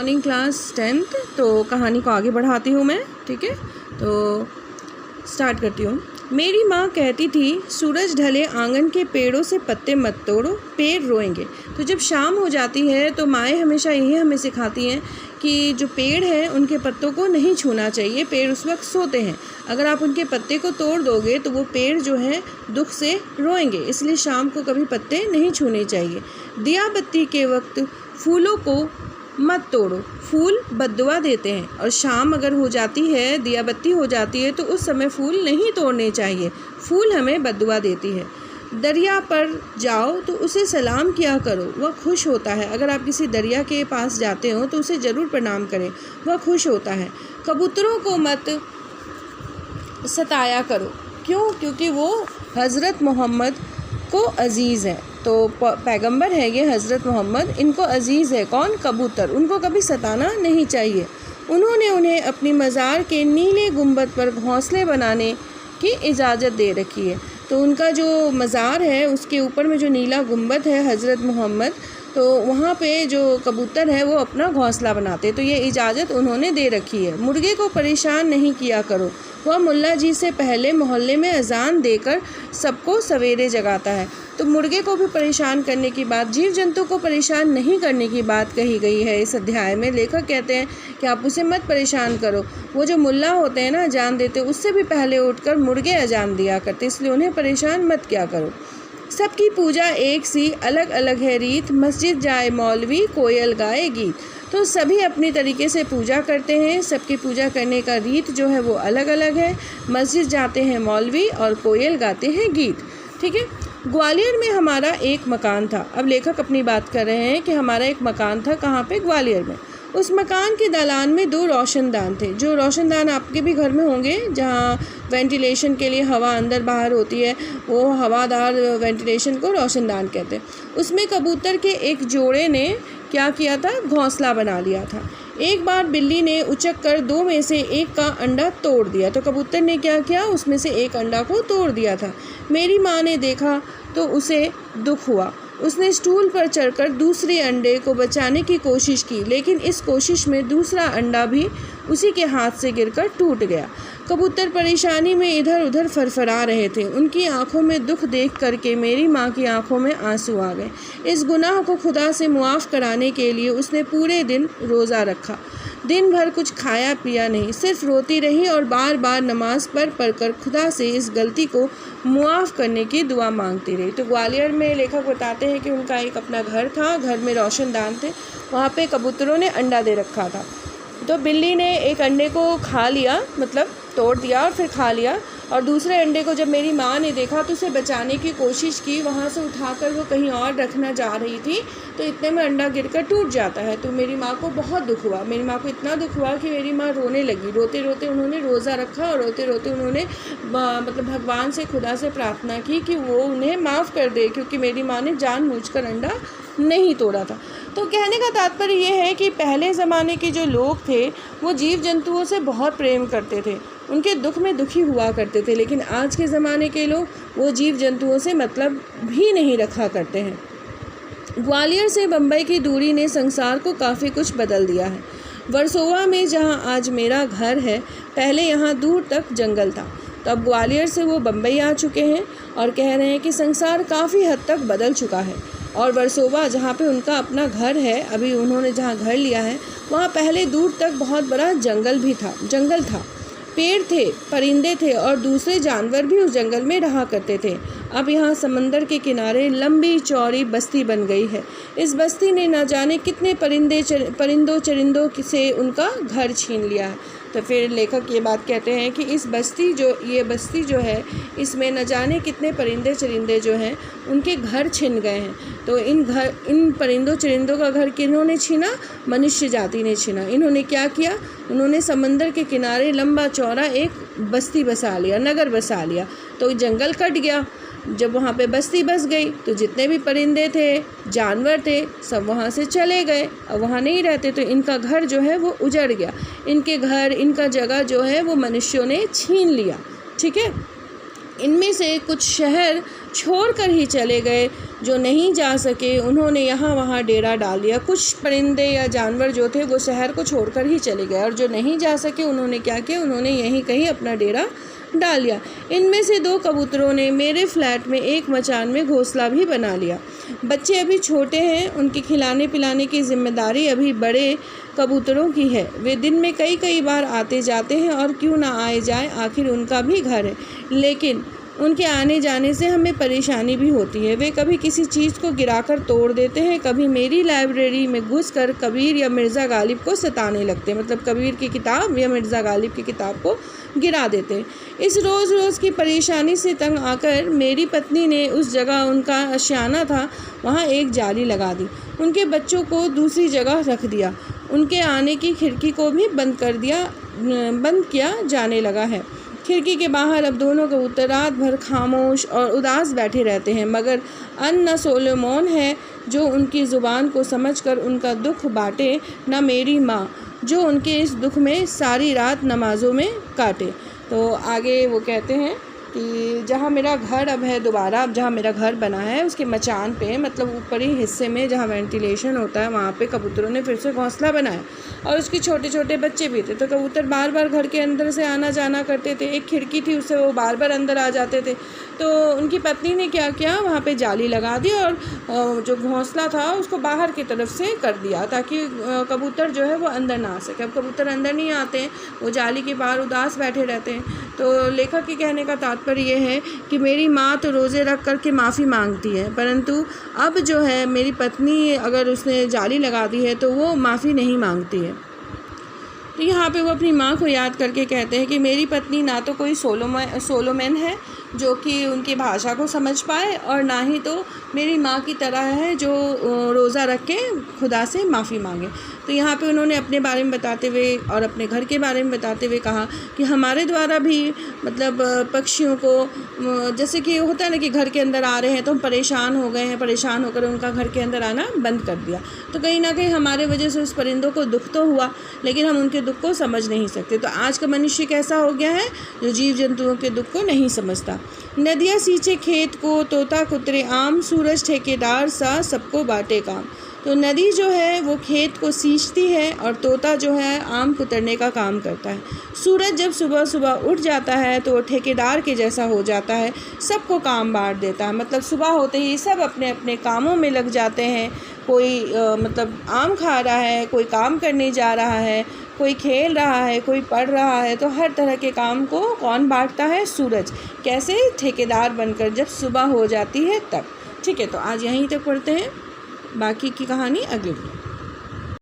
Morning class 10th। तो कहानी को आगे बढ़ाती हूँ मैं, ठीक है। तो स्टार्ट करती हूँ। मेरी माँ कहती थी, सूरज ढले आंगन के पेड़ों से पत्ते मत तोड़ो, पेड़ रोएंगे। तो जब शाम हो जाती है तो माएँ हमेशा यही हमें सिखाती हैं कि जो पेड़ हैं उनके पत्तों को नहीं छूना चाहिए, पेड़ उस वक्त सोते हैं। अगर आप उनके पत्ते को तोड़ दोगे तो वो पेड़ जो हैं दुख से रोएंगे, इसलिए शाम को कभी पत्ते नहीं छूने चाहिए। दिया बत्ती के वक्त फूलों को मत तोड़ो, फूल बद्दुआ देते हैं। और शाम अगर हो जाती है, दिया बत्ती हो जाती है, तो उस समय फूल नहीं तोड़ने चाहिए, फूल हमें बद्दुआ देती है। दरिया पर जाओ तो उसे सलाम किया करो, वह खुश होता है। अगर आप किसी दरिया के पास जाते हो तो उसे ज़रूर प्रणाम करें, वह खुश होता है। कबूतरों को मत सताया करो, क्यों? क्योंकि वो हज़रत मोहम्मद को अज़ीज़ है। तो पैगंबर है ये हज़रत मोहम्मद, इनको अज़ीज़ है कौन? कबूतर। उनको कभी सताना नहीं चाहिए। उन्होंने उन्हें अपनी मज़ार के नीले गुंबद पर घोंसले बनाने की इजाज़त दे रखी है। तो उनका जो मज़ार है उसके ऊपर में जो नीला गुंबद है हज़रत मोहम्मद, तो वहाँ पे जो कबूतर है वो अपना घोंसला बनाते, तो ये इजाज़त उन्होंने दे रखी है। मुर्गे को परेशान नहीं किया करो, वह मुल्ला जी से पहले मोहल्ले में अजान देकर सबको सवेरे जगाता है। तो मुर्गे को भी परेशान करने की बात, जीव जंतु को परेशान नहीं करने की बात कही गई है इस अध्याय में। लेखक कहते हैं कि आप उसे मत परेशान करो। वो जो मुल्ला होते हैं ना, अजान देते, उससे भी पहले उठकर मुर्गे अजान दिया करते, इसलिए उन्हें परेशान मत किया करो। सबकी पूजा एक सी, अलग अलग है रीत, मस्जिद जाए मौलवी, कोयल गाए गीत। तो सभी अपनी तरीके से पूजा करते हैं, सबकी पूजा करने का रीत जो है वो अलग अलग है। मस्जिद जाते हैं मौलवी और कोयल गाते हैं गीत, ठीक है। ग्वालियर में हमारा एक मकान था। अब लेखक अपनी बात कर रहे हैं कि हमारा एक मकान था, कहाँ पे? ग्वालियर में। उस मकान के दालान में 2 रोशनदान थे। जो रोशनदान आपके भी घर में होंगे, जहाँ वेंटिलेशन के लिए हवा अंदर बाहर होती है, वो हवादार वेंटिलेशन को रोशनदान कहते हैं। उसमें कबूतर के एक जोड़े ने क्या किया था? घोंसला बना लिया था। एक बार बिल्ली ने उचक कर 2 में से 1 का अंडा तोड़ दिया। तो कबूतर ने क्या किया? उसमें से 1 अंडा को तोड़ दिया था। मेरी माँ ने देखा तो उसे दुख हुआ। उसने स्टूल पर चढ़कर दूसरे अंडे को बचाने की कोशिश की, लेकिन इस कोशिश में दूसरा अंडा भी उसी के हाथ से गिरकर टूट गया। कबूतर परेशानी में इधर उधर फरफरा रहे थे। उनकी आंखों में दुख देख करके मेरी माँ की आंखों में आंसू आ गए। इस गुनाह को खुदा से मुआफ़ कराने के लिए उसने पूरे दिन रोज़ा रखा। दिन भर कुछ खाया पिया नहीं, सिर्फ रोती रही और बार बार नमाज पढ़ कर खुदा से इस गलती को मुआफ़ करने की दुआ मांगती रही। तो ग्वालियर में लेखक बताते हैं कि उनका एक अपना घर था, घर में रोशनदान थे, वहाँ पे कबूतरों ने अंडा दे रखा था। तो बिल्ली ने एक अंडे को खा लिया, मतलब तोड़ दिया और फिर खा लिया, और दूसरे अंडे को जब मेरी माँ ने देखा तो उसे बचाने की कोशिश की, वहाँ से उठाकर वो कहीं और रखना जा रही थी, तो इतने में अंडा गिरकर टूट जाता है। तो मेरी माँ को बहुत दुख हुआ। मेरी माँ को इतना दुख हुआ कि मेरी माँ रोने लगी। रोते रोते उन्होंने रोज़ा रखा और रोते रोते उन्होंने मतलब भगवान से, खुदा से प्रार्थना की कि वो उन्हें माफ़ कर दे, क्योंकि मेरी माँ ने जानबूझकर अंडा नहीं तोड़ा था। तो कहने का तात्पर्य ये है कि पहले ज़माने के जो लोग थे वो जीव जंतुओं से बहुत प्रेम करते थे, उनके दुख में दुखी हुआ करते थे। लेकिन आज के ज़माने के लोग वो जीव जंतुओं से मतलब भी नहीं रखा करते हैं। ग्वालियर से बम्बई की दूरी ने संसार को काफ़ी कुछ बदल दिया है। वर्सोवा में जहाँ आज मेरा घर है, पहले यहाँ दूर तक जंगल था। तो अब ग्वालियर से वो बम्बई आ चुके हैं और कह रहे हैं कि संसार काफ़ी हद तक बदल चुका है। और वर्सोवा जहाँ पे उनका अपना घर है, अभी उन्होंने जहाँ घर लिया है, वहाँ पहले दूर तक बहुत बड़ा जंगल था। पेड़ थे, परिंदे थे और दूसरे जानवर भी उस जंगल में रहा करते थे। अब यहाँ समंदर के किनारे लंबी चौड़ी बस्ती बन गई है। इस बस्ती ने न जाने कितने परिंदों चरिंदों से उनका घर छीन लिया है। तो फिर लेखक ये बात कहते हैं कि ये बस्ती जो है, इसमें न जाने कितने परिंदे चरिंदे जो हैं उनके घर छिन गए हैं। तो इन परिंदों चरिंदों का घर किन्होंने छीना? मनुष्य जाति ने छीना। इन्होंने क्या किया? उन्होंने समंदर के किनारे लंबा चौड़ा एक बस्ती बसा लिया, नगर बसा लिया। तो जंगल कट गया। जब वहाँ पे बस्ती बस गई तो जितने भी परिंदे थे, जानवर थे, सब वहाँ से चले गए। अब वहाँ नहीं रहते, तो इनका घर जो है वो उजड़ गया। इनके घर, इनका जगह जो है वो मनुष्यों ने छीन लिया, ठीक है। इनमें से कुछ शहर छोड़कर ही चले गए, जो नहीं जा सके उन्होंने यहाँ वहाँ डेरा डाल दिया। कुछ परिंदे या जानवर जो थे वो शहर को छोड़कर ही चले गए, और जो नहीं जा सके उन्होंने क्या किया, उन्होंने यहीं कहीं अपना डेरा डाल लिया। इनमें से 2 कबूतरों ने मेरे फ्लैट में एक मचान में घोंसला भी बना लिया। बच्चे अभी छोटे हैं, उनके खिलाने पिलाने की जिम्मेदारी अभी बड़े कबूतरों की है। वे दिन में कई बार आते जाते हैं, और क्यों ना आए जाए, आखिर उनका भी घर है। लेकिन उनके आने जाने से हमें परेशानी भी होती है। वे कभी किसी चीज़ को गिराकर तोड़ देते हैं, कभी मेरी लाइब्रेरी में घुसकर कबीर या मिर्ज़ा गालिब को सताने लगते हैं, मतलब कबीर की किताब या मिर्ज़ा गालिब की किताब को गिरा देते हैं। इस रोज़ की परेशानी से तंग आकर मेरी पत्नी ने उस जगह उनका आशियाना था वहाँ एक जाली लगा दी। उनके बच्चों को दूसरी जगह रख दिया। उनके आने की खिड़की को भी बंद किया जाने लगा है। खिड़की के बाहर अब दोनों कबूतर रात भर खामोश और उदास बैठे रहते हैं, मगर न सोलोमोन है जो उनकी ज़ुबान को समझकर उनका दुख बांटे, न मेरी माँ जो उनके इस दुख में सारी रात नमाज़ों में काटे। तो आगे वो कहते हैं कि जहाँ मेरा घर अब है दोबारा, अब जहाँ मेरा घर बना है उसके मचान पे, मतलब ऊपरी हिस्से में जहाँ वेंटिलेशन होता है वहाँ पे कबूतरों ने फिर से घोंसला बनाया, और उसके छोटे छोटे बच्चे भी थे। तो कबूतर बार बार घर के अंदर से आना जाना करते थे। एक खिड़की थी, उससे वो बार बार अंदर आ जाते थे। तो उनकी पत्नी ने क्या किया, वहाँ पे जाली लगा दी और जो घोंसला था उसको बाहर की तरफ से कर दिया, ताकि कबूतर जो है वो अंदर ना आ सके। अब कबूतर अंदर नहीं आते हैं, वो जाली के बाहर उदास बैठे रहते हैं। तो लेखक के कहने का तात्पर्य ये है कि मेरी माँ तो रोज़े रख कर के माफ़ी मांगती है, परंतु अब जो है मेरी पत्नी अगर उसने जाली लगा दी है तो वो माफ़ी नहीं मांगती है। तो यहाँ पे वो अपनी माँ को याद करके कहते हैं कि मेरी पत्नी ना तो कोई सोलोमन है जो कि उनकी भाषा को समझ पाए, और ना ही तो मेरी माँ की तरह है जो रोज़ा रख के खुदा से माफ़ी मांगे। तो यहाँ पे उन्होंने अपने बारे में बताते हुए और अपने घर के बारे में बताते हुए कहा कि हमारे द्वारा भी मतलब पक्षियों को, जैसे कि होता है ना कि घर के अंदर आ रहे हैं तो हम परेशान हो गए हैं, परेशान होकर उनका घर के अंदर आना बंद कर दिया। तो कहीं ना कहीं हमारे वजह से उस परिंदों को दुख तो हुआ, लेकिन हम उनके दुख को समझ नहीं सकते। तो आज का मनुष्य कैसा हो गया है, जो जीव जंतुओं के दुख को नहीं समझता। नदियाँ सींचे खेत को, तोता कुतरे आम, सूरज ठेकेदार सा सबको बांटे काम। तो नदी जो है वो खेत को सींचती है, और तोता जो है आम कुतरने का काम करता है। सूरज जब सुबह सुबह उठ जाता है तो वो ठेकेदार के जैसा हो जाता है, सबको काम बांट देता है। मतलब सुबह होते ही सब अपने अपने कामों में लग जाते हैं। कोई मतलब आम खा रहा है, कोई काम करने जा रहा है, कोई खेल रहा है, कोई पढ़ रहा है। तो हर तरह के काम को कौन बांटता है, सूरज। कैसे, ठेकेदार बनकर, जब सुबह हो जाती है तब। ठीक है, तो आज यहीं तक पढ़ते हैं, बाकी की कहानी अगले दिन।